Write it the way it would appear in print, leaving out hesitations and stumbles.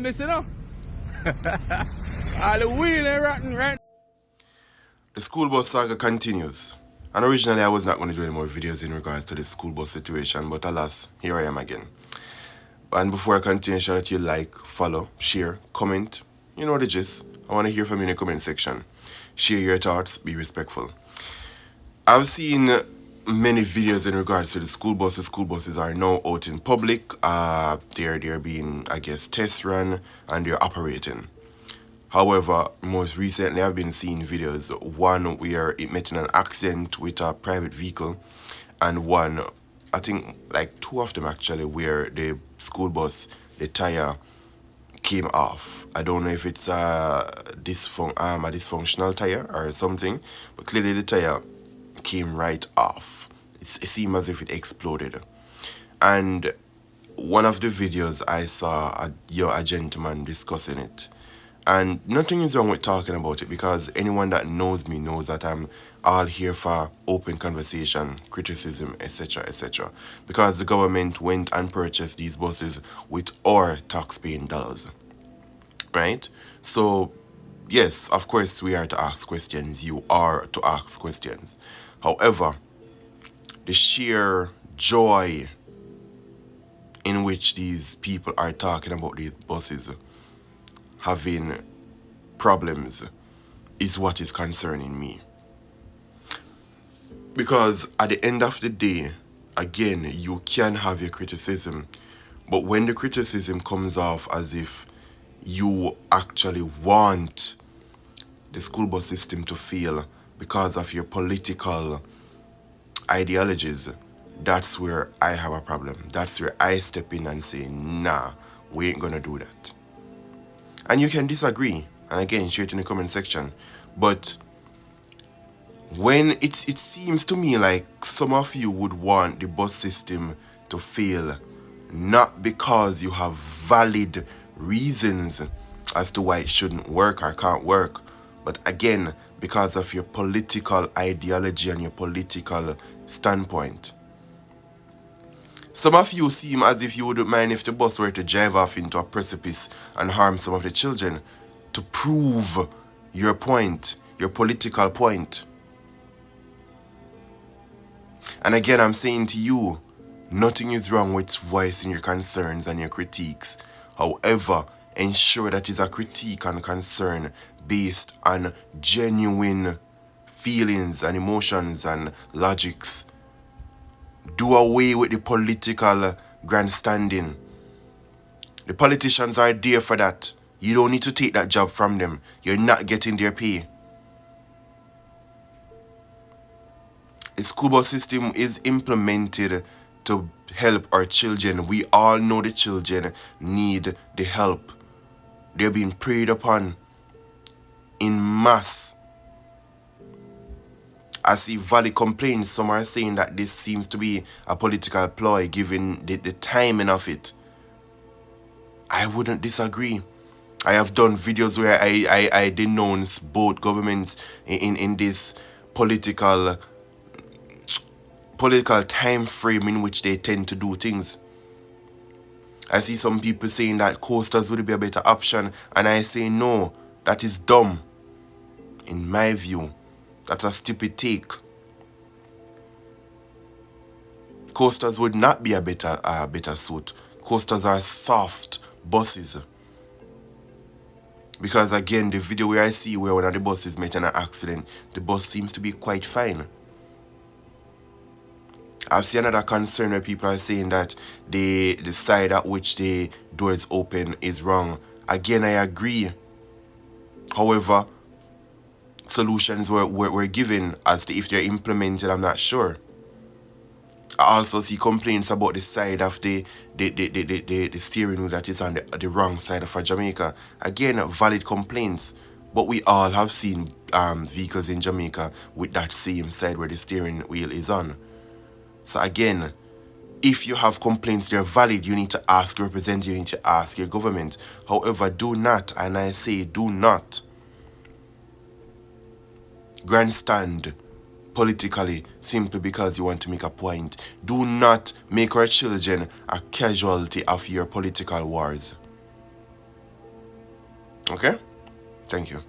this, you know? All the wheel and rotten, right? The school bus saga continues. And originally I was not going to do any more videos in regards to the school bus situation, but alas, here I am again. And before I continue, shout out to you like, follow, share, comment. You know the gist. I want to hear from you in the comment section. Share your thoughts, be respectful. I've seen many videos in regards to the school buses. School buses are now out in public. They're being, I guess, test run and they're operating. However, most recently I've been seeing videos, one where it met in an accident with a private vehicle, and one, I think like two of them actually, where the school bus, the tire came off. I don't know if it's a dysfunctional tire or something, but clearly the tire came right off. It seemed as if it exploded. And one of the videos I saw a gentleman discussing it. And nothing is wrong with talking about it, because anyone that knows me knows that I'm all here for open conversation, criticism, etc., etc. Because the government went and purchased these buses with our tax-paying dollars. Right? So, yes, of course we are to ask questions. You are to ask questions. However, the sheer joy in which these people are talking about these buses having problems is what is concerning me. Because at the end of the day, again, you can have your criticism, but when the criticism comes off as if you actually want the school bus system to fail because of your political ideologies, that's where I have a problem. That's where I step in and say, nah, we ain't gonna do that. And you can disagree, and again, share it in the comment section. But when it seems to me like some of you would want the bus system to fail, not because you have valid reasons as to why it shouldn't work or can't work, but again, because of your political ideology and your political standpoint. Some of you seem as if you wouldn't mind if the bus were to drive off into a precipice and harm some of the children to prove your point, your political point. And again, I'm saying to you, nothing is wrong with voicing your concerns and your critiques. However, ensure that it's a critique and concern based on genuine feelings and emotions and logics. Do away with the political grandstanding. The politicians are there for that. You don't need to take that job from them. You're not getting their pay. The school bus system is implemented to help our children. We all know the children need the help. They're being preyed upon in mass. I see valid complaints. Some are saying that this seems to be a political ploy given the timing of it. I wouldn't disagree. I have done videos where I denounce both governments in this political time frame in which they tend to do things. I see some people saying that coasters would be a better option, and I say no, that is dumb. In my view, that's a stupid take. Coasters would not be a better suit. Coasters are soft buses. Because again, the video where I see where one of the buses met in an accident, the bus seems to be quite fine. I've seen another concern where people are saying that the side at which the door is open is wrong. Again, I agree. However, solutions were given as to if they're implemented, I'm not sure. I also see complaints about the side of the steering wheel that is on the wrong side of Jamaica. Again, valid complaints. But we all have seen vehicles in Jamaica with that same side where the steering wheel is on. So again, if you have complaints, they're valid. You need to ask your representative, you need to ask your government. However, do not, and I say do not, grandstand politically simply because you want to make a point. Do not make our children a casualty of your political wars. Okay? Thank you.